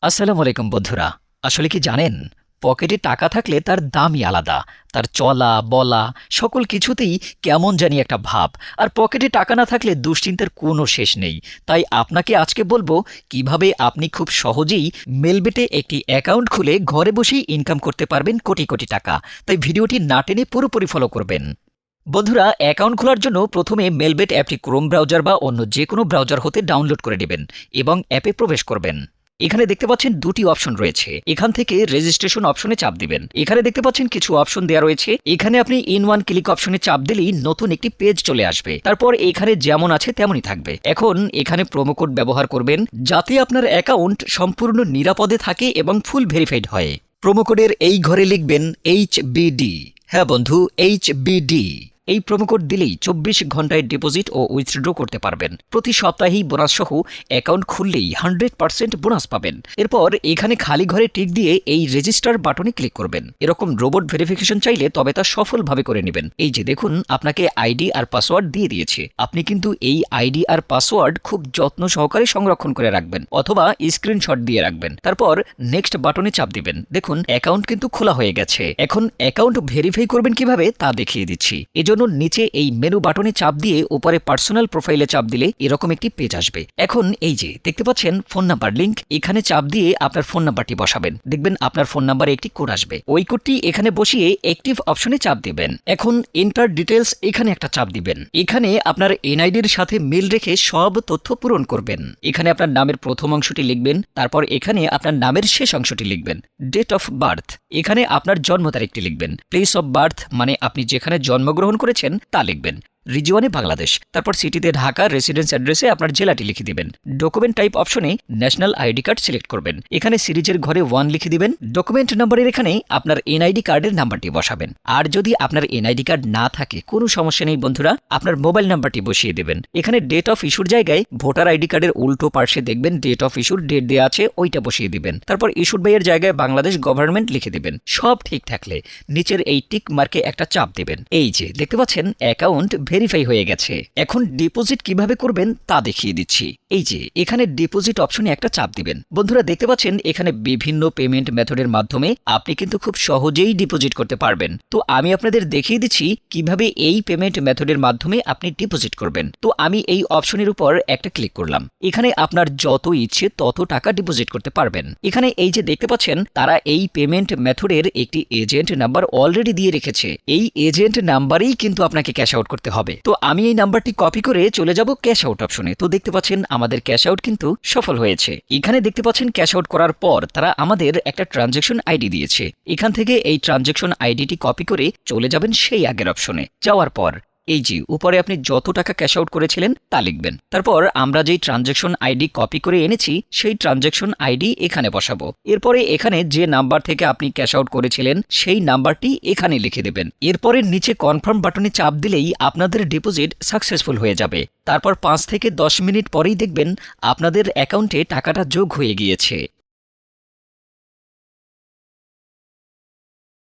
আসসালামু আলাইকুম বন্ধুরা। আসলে কি জানেন, পকেটে টাকা থাকলে তার দামই আলাদা। তার চলা বলা সকল কিছুতেই কেমন জানি একটা ভাব। আর পকেটে টাকা না থাকলে দুশ্চিন্তার কোনো শেষ নেই। তাই আপনাকে আজকে বলবো কিভাবে আপনি খুব সহজেই মেলবেটে একটি অ্যাকাউন্ট খুলে ঘরে বসেই ইনকাম করতে পারবেন কোটি কোটি টাকা। তাই ভিডিওটি না টেনে পুরোপুরি ফলো করবেন। বন্ধুরা, অ্যাকাউন্ট খোলার জন্য প্রথমে মেলবেট অ্যাপটি ক্রোম ব্রাউজার বা অন্য যে কোনো ব্রাউজার হতে ডাউনলোড করে নেবেন এবং অ্যাপে প্রবেশ করবেন। এখানে দেখতে পাচ্ছেন দুটি অপশন রয়েছে। এখান থেকে রেজিস্ট্রেশন অপশনে চাপ দিবেন। এখানে দেখতে পাচ্ছেন কিছু অপশন দেওয়া রয়েছে। এখানে আপনি ইন ওয়ান ক্লিক অপশনে চাপ দিলেই নতুন একটি পেজ চলে আসবে। তারপর এখানে যেমন আছে তেমনই থাকবে। এখন এখানে প্রোমো কোড ব্যবহার করবেন যাতে আপনার অ্যাকাউন্ট সম্পূর্ণ নিরাপদে থাকে এবং ফুল ভেরিফাইড হয়। প্রোমো কোডের এই ঘরে লিখবেন HBD। হ্যাঁ বন্ধু, HBD। এই প্রোমো কোড দিলেই 24 ঘন্টায় ডিপোজিট ও উইথড্র করতে পারবেন। প্রতি সপ্তাহেই বোনাস সহ অ্যাকাউন্ট খুললেই 100% বোনাস পাবেন। এরপর এখানে খালি ঘরে টিক দিয়ে এই রেজিস্টার বাটনে ক্লিক করবেন। এরকম রোবট ভেরিফিকেশন চাইলে তবে তা সফলভাবে করে নেবেন। এই যে দেখুন, আপনাকে আইডি আর পাসওয়ার্ড দিয়ে দিয়েছে। আপনি কিন্তু এই আইডি আর পাসওয়ার্ড খুব যত্ন সহকারে সংরক্ষণ করে রাখবেন অথবা স্ক্রিনশট দিয়ে রাখবেন। তারপর নেক্সট বাটনে চাপ দিবেন। দেখুন, অ্যাকাউন্ট কিন্তু খোলা হয়ে গেছে। এখন অ্যাকাউন্ট ভেরিফাই করবেন কিভাবে তা দেখিয়ে দিচ্ছি। এজন্য নিচে এই মেনু বাটনে চাপ দিয়ে উপরে পার্সোনাল প্রোফাইলে চাপ দিলে এরকম একটি পেজ আসবে। এখন এই যে দেখতে পাচ্ছেন ফোন নাম্বার লিংক, এখানে চাপ দিয়ে আপনার ফোন নাম্বারটি বসাবেন। দেখবেন আপনার ফোন নাম্বারে একটি কোড আসবে। ওই কোডটি এখানে বসিয়ে অ্যাক্টিভ অপশনে চাপ দিবেন। এখন এন্টার ডিটেলস এখানে একটা চাপ দিবেন। এখানে আপনার এনআইডির সাথে মিল রেখে সব তথ্য পূরণ করবেন। এখানে আপনার নামের প্রথম অংশটি লিখবেন। তারপর এখানে আপনার নামের শেষ অংশটি লিখবেন। ডেট অফ বার্থ, এখানে আপনার জন্ম তারিখটি লিখবেন। প্লেস অফ বার্থ মানে আপনি যেখানে জন্মগ্রহণ করেছেন তা লিখবেন। রিজিওনে বাংলাদেশ, তারপর সিটিতে ঢাকা, রেসিডেন্স অ্যাড্রেসে আপনার জেলাটি লিখে দিবেন। ডকুমেন্ট টাইপ অপশনে ন্যাশনাল আইডি কার্ড সিলেক্ট করবেন। এখানে সিরিজের ঘরে 1 লিখে দিবেন। ডকুমেন্ট নাম্বারের এখানে আপনার এনআইডি কার্ডের নাম্বারটি বসাবেন। আর যদি আপনার এনআইডি কার্ড না থাকে কোনো সমস্যা নেই বন্ধুরা, আপনার মোবাইল নাম্বারটি বসিয়ে দেবেন। এখানে ডেট অফ ইস্যুর জায়গায় ভোটার আইডি কার্ডের উল্টো পার্শ্বে দেখবেন ডেট অফ ইস্যুর ডেট দেওয়া আছে, ওইটা বসিয়ে দিবেন। তারপর ইস্যুড বাইয়ের জায়গায় বাংলাদেশ গভর্নমেন্ট লিখে দিবেন। সব ঠিক থাকলে নিচের এই টিক মার্কে একটা চাপ দিবেন। এই যে দেখতে পাচ্ছেন অ্যাকাউন্ট ভেরিফাই হয়ে গেছে। এখন ডিপোজিট কিভাবে করবেন তা দেখিয়ে দিচ্ছি। এই যে এখানে ডিপোজিট অপশনে একটা চাপ দিবেন। বন্ধুরা দেখতে পাচ্ছেন এখানে বিভিন্ন পেমেন্ট মেথডের মাধ্যমে আপনি কিন্তু খুব সহজেই ডিপোজিট করতে পারবেন। তো আমি আপনাদের দেখিয়ে দিচ্ছি কিভাবে এই পেমেন্ট মেথডের মাধ্যমে আপনি ডিপোজিট করবেন। তো আমি এই অপশনের উপর একটা ক্লিক করলাম। এখানে আপনার যত ইচ্ছে তত টাকা ডিপোজিট করতে পারবেন। এখানে এই যে দেখতে পাচ্ছেন তারা এই পেমেন্ট মেথডের একটি এজেন্ট নাম্বার অলরেডি দিয়ে রেখেছে। এই এজেন্ট নাম্বারেই কিন্তু আপনাকে ক্যাশ আউট করতে হবে। তো আমি এই নাম্বারটি কপি করে চলে যাব ক্যাশ আউট অপশনে। তো দেখতে পাচ্ছেন আমাদের ক্যাশ আউট কিন্তু সফল হয়েছে। এখানে দেখতে পাচ্ছেন ক্যাশ আউট করার পর তারা আমাদের একটা ট্রানজ্যাকশন আইডি দিয়েছে। এখান থেকে এই ট্রানজ্যাকশন আইডিটি কপি করে চলে যাবেন সেই আগের অপশনে। যাওয়ার পর এই যে উপরে আপনি যত টাকা ক্যাশ আউট করেছিলেন তা লিখবেন। তারপর আমরা যেই ট্রানজ্যাকশন আইডি কপি করে এনেছি সেই ট্রানজ্যাকশন আইডি এখানে বসাবো। এরপরে এখানে যে নাম্বার থেকে আপনি ক্যাশ আউট করেছিলেন সেই নাম্বারটি এখানে লিখে দেবেন। এরপরে নিচে কনফার্ম বাটনে চাপ দিলেই আপনাদের ডিপোজিট সাকসেসফুল হয়ে যাবে। তারপর 5 থেকে 10 মিনিট পরেই দেখবেন আপনাদের অ্যাকাউন্টে টাকাটা যোগ হয়ে গিয়েছে।